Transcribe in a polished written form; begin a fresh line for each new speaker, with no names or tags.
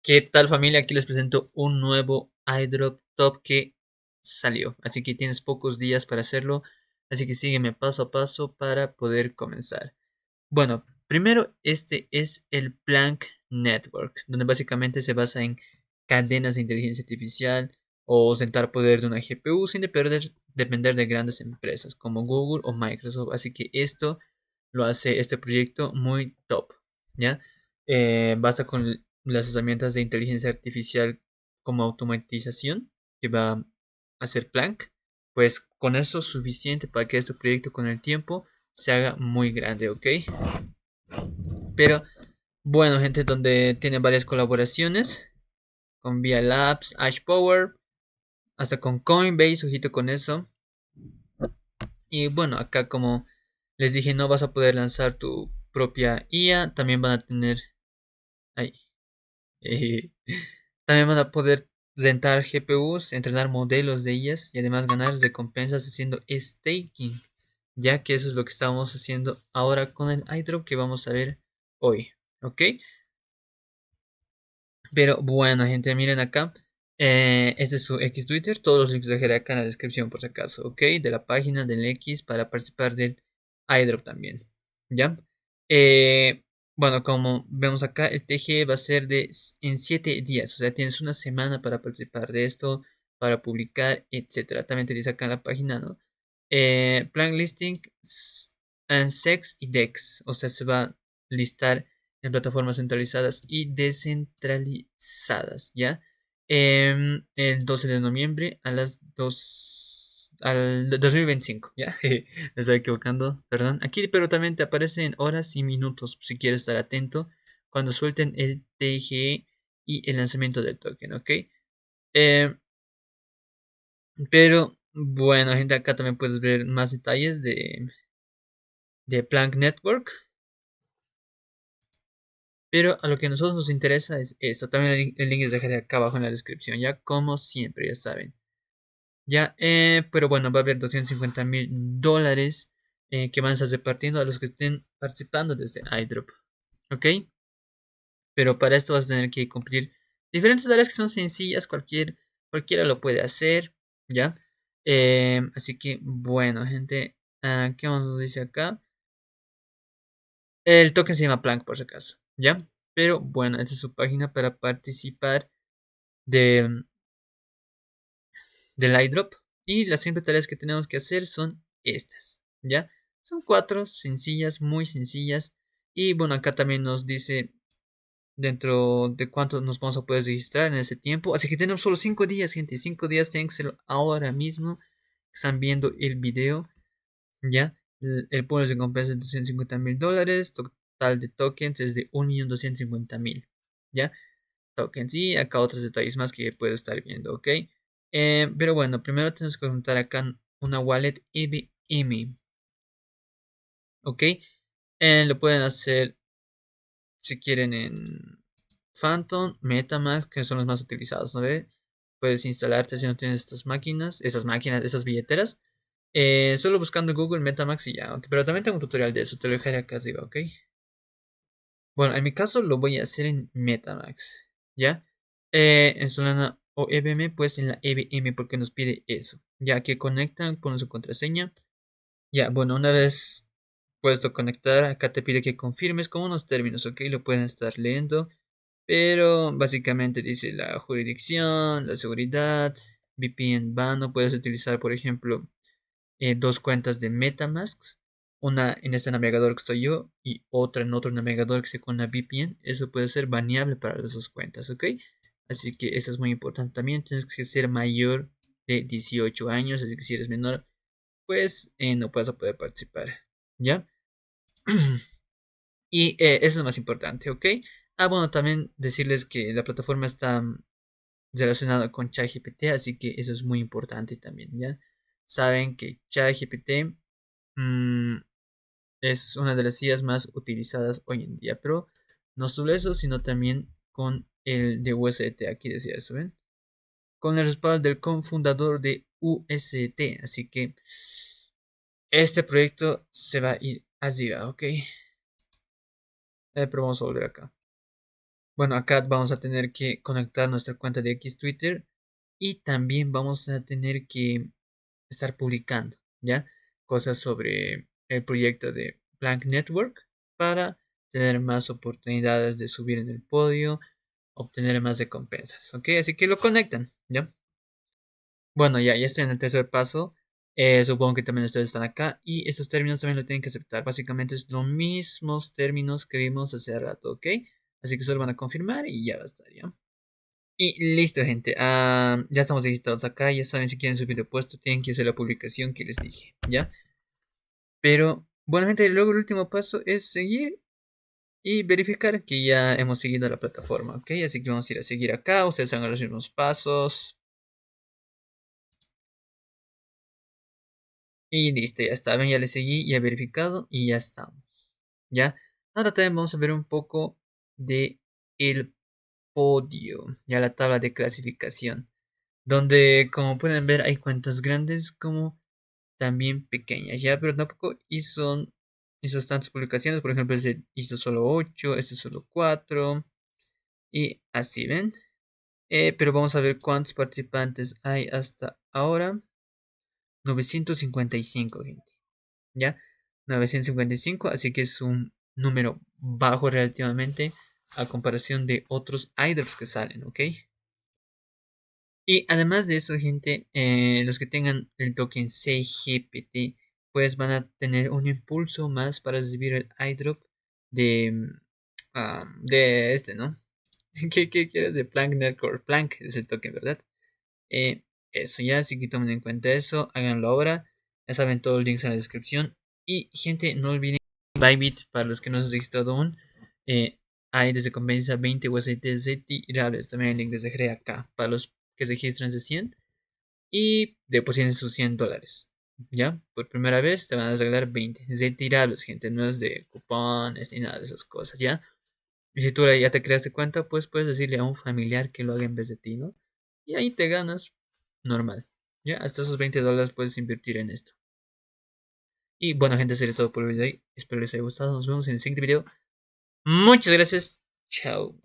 ¿Qué tal familia? Aquí les presento un nuevo iDrop Top que salió. Así que tienes pocos días para hacerlo. Así que sígueme paso a paso para poder comenzar. Bueno, primero este es el Planck Network, donde básicamente se basa en cadenas de inteligencia artificial o sentar poder de una GPU sin depender de grandes empresas como Google o Microsoft. Así que esto lo hace este proyecto muy top, ¿ya? Basta con las herramientas de inteligencia artificial como automatización que va a hacer Planck, pues con eso es suficiente para que este proyecto con el tiempo se haga muy grande, ¿ok? Pero bueno, gente, donde tiene varias colaboraciones con VIA Labs, Ash Power, hasta con Coinbase, ojito con eso. Y bueno, acá como les dije, no vas a poder lanzar tu propia IA, también van a tener, ay, eh, también van a poder rentar GPUs, entrenar modelos de ellas y además ganar recompensas haciendo staking, ya que eso es lo que estamos haciendo ahora con el iDrop que vamos a ver hoy, ¿ok? Pero bueno, gente, miren acá. Este es su X Twitter. Todos los links los dejaré acá en la descripción por si acaso, ¿ok? De la página del X para participar del iDrop también. ¿Ya? Eh, bueno, como vemos acá, el TG va a ser en 7 días. O sea, tienes una semana para participar de esto, para publicar, etcétera. También te dice acá en la página, ¿no? Plan listing and sex y DEX. O sea, se va a listar en plataformas centralizadas y descentralizadas, ¿ya? El 12 de noviembre a las 2 al 2025, ¿ya? Me estaba equivocando, perdón. Aquí, pero también te aparecen horas y minutos si quieres estar atento cuando suelten el TGE y el lanzamiento del token, ¿ok? Eh, pero bueno, gente, acá también puedes ver más detalles de Planck Network. Pero a lo que a nosotros nos interesa es esto. También el link les dejaré acá abajo en la descripción, ya como siempre, ya saben. Ya, pero bueno, va a haber $250,000 que van a estar repartiendo a los que estén participando desde iDrop. ¿Ok? Pero para esto vas a tener que cumplir diferentes tareas que son sencillas, cualquiera lo puede hacer, ¿ya? Así que, bueno, gente, ¿qué más nos dice acá? El token se llama Plank por si acaso, ¿ya? Pero bueno, esta es su página para participar de, del iDrop. Y las simples tareas que tenemos que hacer son estas, ¿ya? Son cuatro sencillas, muy sencillas. Y bueno, acá también nos dice dentro de cuánto nos vamos a poder registrar en ese tiempo. Así que tenemos solo 5 días, gente. 5 días tienen que ser ahora mismo. Están viendo el video, ¿ya? El pool de recompensa es $250,000. Total de tokens es de 1.250.000, ¿ya? Tokens y acá otros detalles más que puedo estar viendo, ¿ok? Pero bueno, primero tenemos que contar acá una wallet EVM, ¿ok? Lo pueden hacer si quieren en Phantom, MetaMask, que son los más utilizados, ¿no ve? Puedes instalarte si no tienes esas billeteras. Solo buscando Google MetaMask y ya. Pero también tengo un tutorial de eso, te lo dejaré acá arriba, ¿ok? Bueno, en mi caso lo voy a hacer en MetaMask, ¿ya? En Solana o EVM, pues en la EVM porque nos pide eso, ya que conectan con su contraseña. Ya, bueno, una vez puesto conectar, acá te pide que confirmes con unos términos, ¿ok? Lo pueden estar leyendo, pero básicamente dice la jurisdicción, la seguridad, VPN ban, no puedes utilizar, por ejemplo, dos cuentas de MetaMask, una en este navegador que estoy yo y otra en otro navegador que se con la VPN. Eso puede ser baneable para las dos cuentas, ¿ok? Así que eso es muy importante también. Tienes que ser mayor de 18 años, así que si eres menor, pues no vas a poder participar, ¿ya? Y eso es lo más importante, ¿ok? Ah, bueno, también decirles que la plataforma está relacionada con ChatGPT, así que eso es muy importante también, ¿ya? Saben que ChatGPT mm, es una de las IAs más utilizadas hoy en día, pero no solo eso, sino también con el de USDT, aquí decía eso, ¿ven? Con el respaldo del cofundador de USDT, así que este proyecto se va a ir arriba, ¿ok? Pero vamos a volver acá. Bueno, acá vamos a tener que conectar nuestra cuenta de X Twitter y también vamos a tener que estar publicando, ¿ya? Cosas sobre el proyecto de Blank Network para tener más oportunidades de subir en el podio, obtener más recompensas, ¿ok? Así que lo conectan, ¿ya? Bueno, ya estoy en el tercer paso. Supongo que también ustedes están acá y estos términos también lo tienen que aceptar. Básicamente es los mismos términos que vimos hace rato, ¿ok? Así que solo van a confirmar y ya va a estar, ¿ya? Y listo, gente. Ya estamos registrados acá. Ya saben, si quieren subir de puesto, tienen que hacer la publicación que les dije, ¿ya? Pero, bueno, gente, luego el último paso es seguir y verificar que ya hemos seguido la plataforma, ¿ok? Así que vamos a ir a seguir acá. Ustedes hagan los mismos pasos. Y listo, ya está. Ven, ya le seguí, ya he verificado y ya estamos. ¿Ya? Ahora también vamos a ver un poco de el podio, ya la tabla de clasificación, donde como pueden ver hay cuentas grandes como también pequeñas, ya, pero tampoco hizo tantas publicaciones, por ejemplo, este hizo solo 8, este solo 4 y así, ¿ven? Pero vamos a ver cuántos participantes hay hasta ahora. 955, gente. ¿Ya? 955, así que es un número bajo relativamente a comparación de otros idols que salen, ¿ok? Y además de eso, gente, los que tengan el token CGPT, pues van a tener un impulso más para recibir el iDrop de, de este, ¿no? ¿Qué quieres? De Plank Network. Plank es el token, ¿verdad? Eh, Eso ya, así que tomen en cuenta eso, háganlo ahora. Ya saben, todos los links en la descripción. Y gente, no olviden Bybit, para los que no se han registrado aún, hay desde conveniencia 20 USDT tirables. También hay link desde GRE acá, para los que se registran de 100 y depositen sus $100. ¿Ya? Por primera vez te van a regalar 20 tirables, gente. No es de cupones ni nada de esas cosas, ¿ya? Y si tú ya te creaste cuenta, pues puedes decirle a un familiar que lo haga en vez de ti, ¿no? Y ahí te ganas normal. Ya, hasta esos $20 puedes invertir en esto. Y bueno, gente, sería todo por el video de hoy. Espero les haya gustado. Nos vemos en el siguiente video. Muchas gracias. Chao.